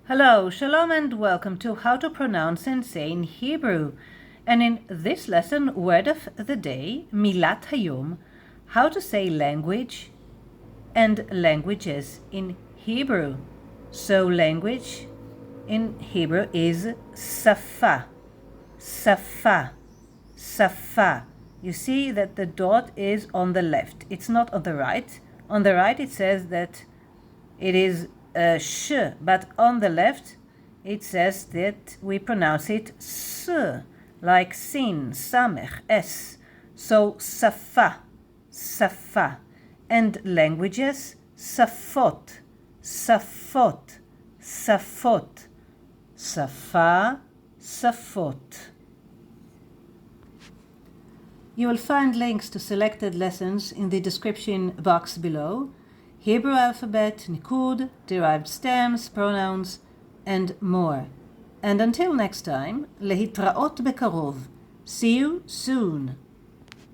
Hello, Shalom, and welcome to How to Pronounce and Say in Hebrew. And in this lesson, word of the day, Milat Hayom, how to say language and languages in Hebrew. So language in Hebrew is safa, safa, safa. You see that the dot is on the left. It's not on the right. On the right it says that it is sh, but on the left it says that we pronounce it s, like sin, samech, s. So safa, safa. And languages, sofot, sofot, sofot, safa, sofot. You will find links to selected lessons in the description box below. Hebrew alphabet, Niqqud, derived stems, pronouns, and more. And until next time, להתראות בקרוב. See you soon.